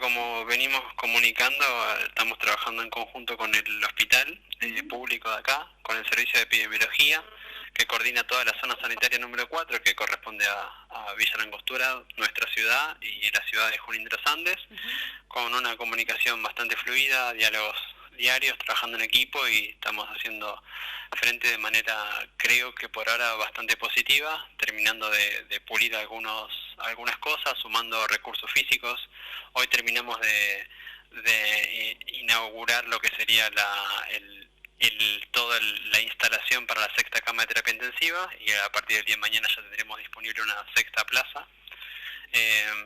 como venimos comunicando, estamos trabajando en conjunto con el hospital público de acá, con el servicio de epidemiología, que coordina toda la zona sanitaria número 4, que corresponde a Villa La Angostura, nuestra ciudad, y la ciudad de Junín de los Andes, con una comunicación bastante fluida, diálogos diarios, trabajando en equipo, y estamos haciendo frente de manera, creo que por ahora bastante positiva, terminando de pulir algunas cosas, sumando recursos físicos. Hoy terminamos de inaugurar lo que sería toda la instalación para la sexta cama de terapia intensiva, y a partir del día de mañana ya tendremos disponible una sexta plaza.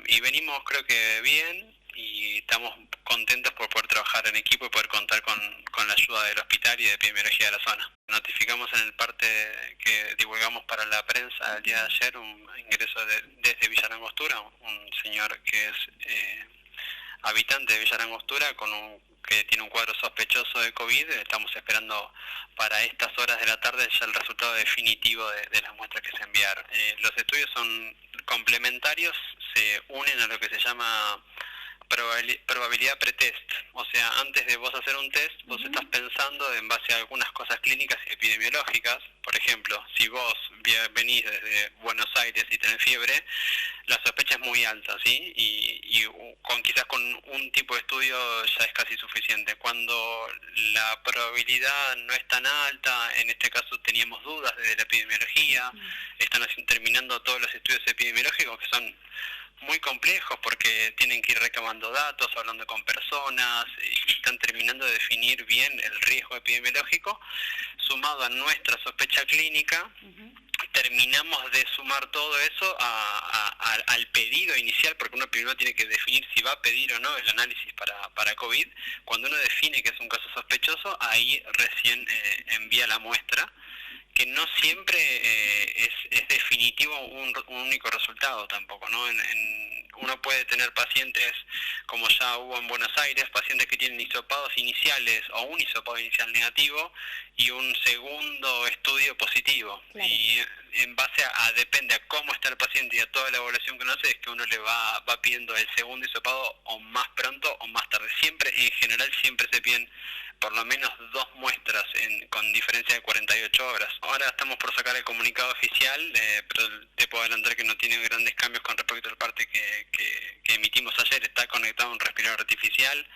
Y venimos, creo que bien, y estamos contentos por poder trabajar en equipo y poder contar con la ayuda del hospital y de epidemiología de la zona. Notificamos en el parte que divulgamos para la prensa el día de ayer un ingreso desde Villa La Angostura, un señor que es habitante de Villa La Angostura que tiene un cuadro sospechoso de COVID. Estamos esperando para estas horas de la tarde ya el resultado definitivo de las muestras que se enviaron. Los estudios son complementarios, se unen a lo que se llama probabilidad pretest. O sea, antes de vos hacer un test, vos estás pensando en base a algunas cosas clínicas y epidemiológicas. Por ejemplo, si vos venís desde Buenos Aires y tenés fiebre, la sospecha es muy alta, ¿sí? Y quizás con un tipo de estudio ya es casi suficiente. Cuando la probabilidad no es tan alta, en este caso teníamos dudas desde la epidemiología, están terminando todos los estudios epidemiológicos, que son muy complejos porque tienen que ir recabando datos, hablando con personas, y están terminando de definir bien el riesgo epidemiológico, sumado a nuestra sospecha clínica. Terminamos de sumar todo eso al pedido inicial, porque uno primero tiene que definir si va a pedir o no el análisis para COVID. Cuando uno define que es un caso sospechoso, ahí recién envía la muestra, que no siempre es definitivo un único resultado tampoco, ¿no? Uno puede tener pacientes, como ya hubo en Buenos Aires, pacientes que tienen hisopados iniciales o un hisopado inicial negativo y un segundo estudio positivo. Claro. Y en base depende a cómo está el paciente y a toda la evaluación que uno hace, es que uno le va pidiendo el segundo hisopado o más pronto o más tarde. Siempre, en general, siempre se piden por lo menos 2 muestras con diferencia de 48 horas. Ahora estamos por sacar el comunicado oficial, pero te puedo adelantar que no tiene grandes cambios con respecto al parte que emitimos ayer. Está conectado a un respirador artificial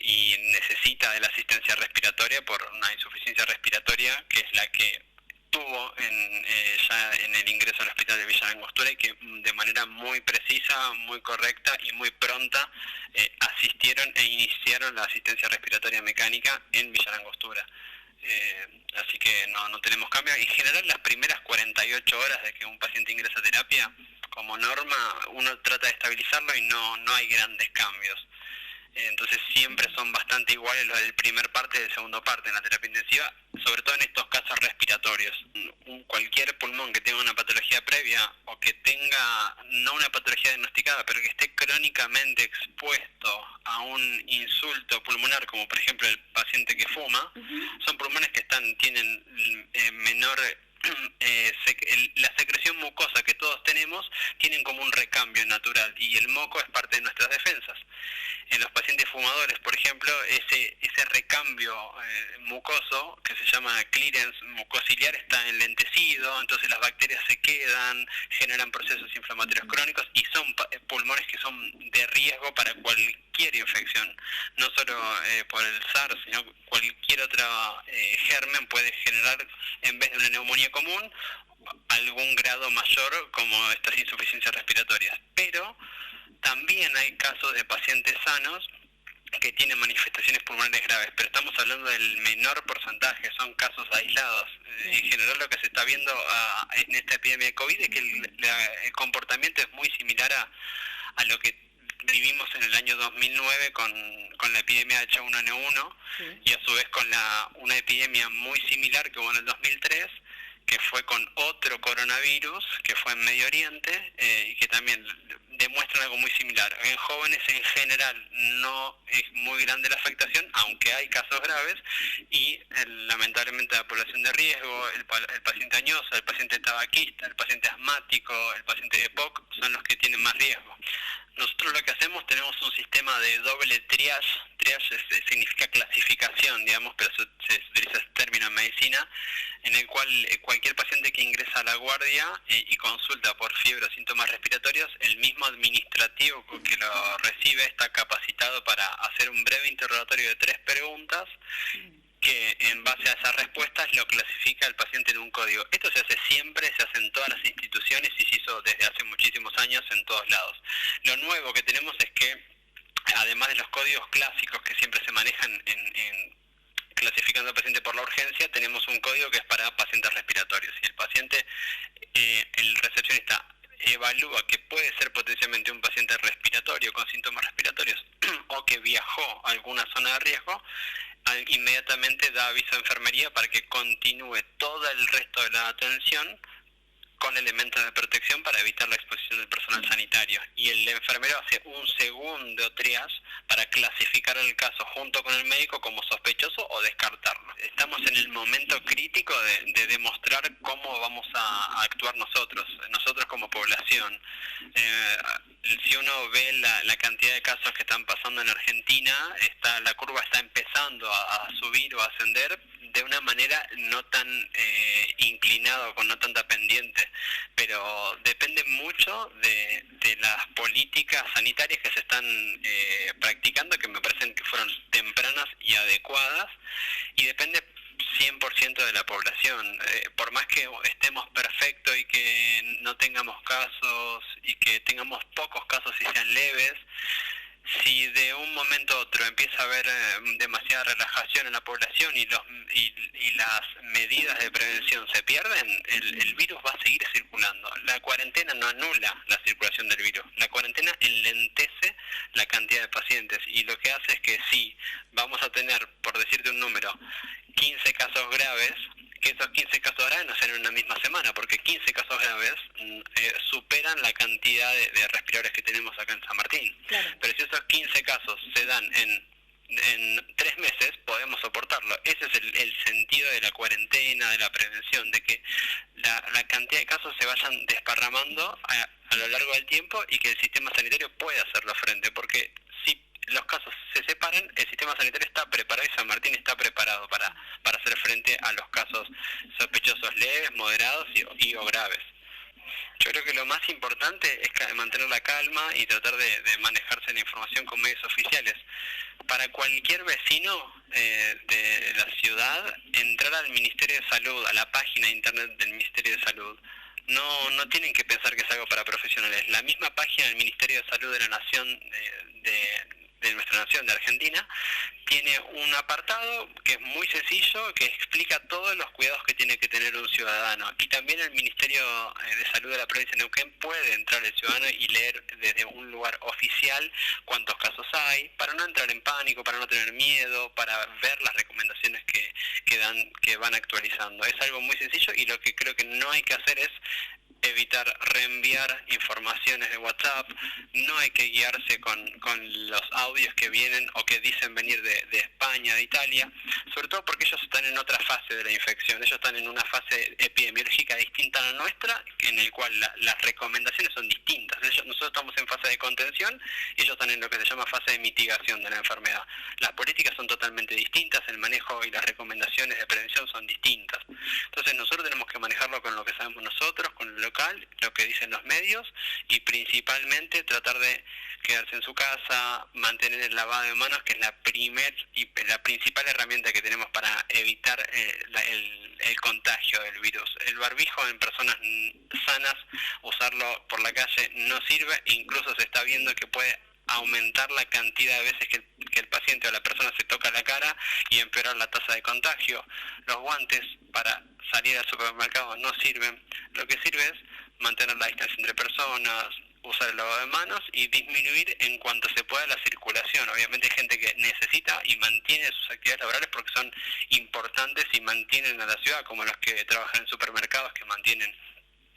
y necesita de la asistencia respiratoria por una insuficiencia respiratoria, que es la que tuvo ya en el ingreso al hospital de Villa La Angostura, y que de manera muy precisa, muy correcta y muy pronta asistieron e iniciaron la asistencia respiratoria mecánica en Villa La Angostura. Así que no tenemos cambio. En general, las primeras 48 horas de que un paciente ingresa a terapia, como norma, uno trata de estabilizarlo y no hay grandes cambios. Entonces siempre son bastante iguales los del primer parte y del segundo parte en la terapia intensiva, sobre todo en estos casos respiratorios. Cualquier pulmón que tenga una patología previa o que tenga, no una patología diagnosticada, pero que esté crónicamente expuesto a un insulto pulmonar, como por ejemplo el paciente que fuma, son pulmones que tienen menor... la secreción mucosa que todos tenemos, tienen como un recambio natural, y el moco es parte de nuestras defensas. En los pacientes fumadores, por ejemplo, ese recambio mucoso, que se llama clearance mucociliar, está enlentecido, entonces las bacterias se quedan, generan procesos inflamatorios crónicos, y son pulmones que son de riesgo para cualquier infección, no solo por el SARS, sino cualquier otro germen puede generar, en vez de una neumonía común, algún grado mayor como estas insuficiencias respiratorias. Pero también hay casos de pacientes sanos que tienen manifestaciones pulmonares graves, pero estamos hablando del menor porcentaje, son casos aislados. En general, lo que se está viendo en esta epidemia de COVID es que el comportamiento es muy similar a lo que vivimos en el año 2009 con la epidemia de H1N1, y a su vez con una epidemia muy similar que hubo en el 2003, que fue con otro coronavirus, que fue en Medio Oriente, y que también demuestran algo muy similar. En jóvenes en general no es muy grande la afectación, aunque hay casos graves, y lamentablemente la población de riesgo, el paciente añoso, el paciente tabaquista, el paciente asmático, el paciente de EPOC son los que tienen más riesgo. Nosotros lo que hacemos, tenemos un sistema de doble triage. Triage significa clasificación, digamos, pero se utiliza ese término en medicina, en el cual cualquier paciente que ingresa a la guardia y consulta por fiebre o síntomas respiratorios, el mismo administrativo que lo recibe está capacitado para hacer un breve interrogatorio de 3 preguntas, que en base a esas respuestas lo clasifica el paciente en un código. Esto se hace siempre, se hace en todas las instituciones y se hizo desde hace muchísimos años en todos lados. Lo nuevo que tenemos es que, además de los códigos clásicos que siempre se manejan en clasificando al paciente por la urgencia, tenemos un código que es para pacientes respiratorios. Si el paciente, el recepcionista evalúa que puede ser potencialmente un paciente respiratorio con síntomas respiratorios o que viajó a alguna zona de riesgo, inmediatamente da aviso a enfermería para que continúe todo el resto de la atención con elementos de protección para evitar la exposición del personal sanitario. Y el enfermero hace un segundo triage para clasificar el caso junto con el médico como sospechoso o descartarlo. Estamos en el momento crítico de demostrar cómo vamos a actuar nosotros como población. Si uno ve la cantidad de casos que están pasando en Argentina, la curva está empezando a subir o a ascender de una manera no tan inclinada o con no tanta pendiente, pero depende mucho de las políticas sanitarias que se están practicando, que me parecen que fueron tempranas y adecuadas, y depende 100% de la población. Por más que estemos perfectos y que no tengamos casos y que tengamos pocos casos y sean leves, si de un momento a otro empieza a haber demasiada relajación en la población y las medidas de prevención se pierden, el virus va a seguir circulando. La cuarentena no anula la circulación del virus, la cuarentena enlentece la cantidad de pacientes, y lo que hace es que si vamos a tener, por decirte un número, 15 casos graves, que esos 15 casos graves no sean en una misma semana, porque 15 casos graves superan la cantidad de respiradores que tenemos acá en San Martín. Claro. Pero si esos 15 casos se dan en 3 meses, podemos soportarlo. Ese es el sentido de la cuarentena, de la prevención, de que la cantidad de casos se vayan desparramando a lo largo del tiempo y que el sistema sanitario pueda hacerlo frente, porque si los casos se separan, el sistema sanitario está preparado y San Martín está preparado para hacer frente a los casos sospechosos leves, moderados y o graves. Yo creo que lo más importante es mantener la calma y tratar de manejarse la información con medios oficiales. Para cualquier vecino de la ciudad, entrar al Ministerio de Salud, a la página de internet del Ministerio de Salud, no tienen que pensar que es algo para profesionales. La misma página del Ministerio de Salud de la Nación, de nuestra nación, de Argentina, tiene un apartado que es muy sencillo, que explica todos los cuidados que tiene que tener un ciudadano. Y también el Ministerio de Salud de la provincia de Neuquén puede entrar el ciudadano y leer desde un lugar oficial cuántos casos hay, para no entrar en pánico, para no tener miedo, para ver las recomendaciones que van actualizando. Es algo muy sencillo, y lo que creo que no hay que hacer es evitar reenviar informaciones de WhatsApp. No hay que guiarse con los audios que vienen o que dicen venir de España, de Italia, sobre todo porque ellos están en otra fase de la infección. Ellos están en una fase epidemiológica distinta a la nuestra, en el cual las recomendaciones son distintas. Nosotros estamos en fase de contención y ellos están en lo que se llama fase de mitigación de la enfermedad. Las políticas son totalmente distintas, el manejo y las recomendaciones de prevención son distintas. Entonces nosotros tenemos que manejarlo con lo que sabemos nosotros, con lo local, lo que dicen los medios, y principalmente tratar de quedarse en su casa, mantener el lavado de manos, que es la principal herramienta que tenemos para evitar el contagio del virus. El barbijo en personas sanas, usarlo por la calle no sirve, incluso se está viendo que puede aumentar la cantidad de veces que el paciente o la persona se toca la cara y empeorar la tasa de contagio. Los guantes para salir al supermercado no sirven. Lo que sirve es mantener la distancia entre personas, usar el lavado de manos y disminuir en cuanto se pueda la circulación. Obviamente hay gente que necesita y mantiene sus actividades laborales porque son importantes y mantienen a la ciudad, como los que trabajan en supermercados, que mantienen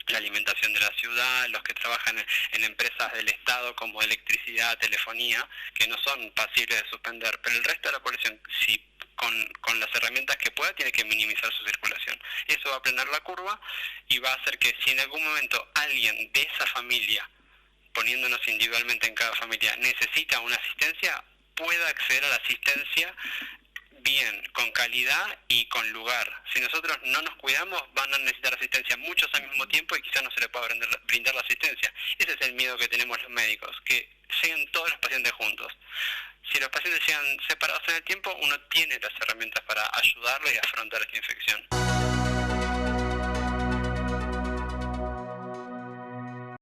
la alimentación de la ciudad, los que trabajan en empresas del Estado como electricidad, telefonía, que no son pasibles de suspender, pero el resto de la población, si con las herramientas que pueda, tiene que minimizar su circulación. Eso va a aplanar la curva y va a hacer que si en algún momento alguien de esa familia, poniéndonos individualmente en cada familia, necesita una asistencia, pueda acceder a la asistencia bien, con calidad y con lugar. Si nosotros no nos cuidamos, van a necesitar asistencia muchos al mismo tiempo y quizás no se les pueda brindar la asistencia. Ese es el miedo que tenemos los médicos, que lleguen todos los pacientes juntos. Si los pacientes llegan separados en el tiempo, uno tiene las herramientas para ayudarles y afrontar esta infección.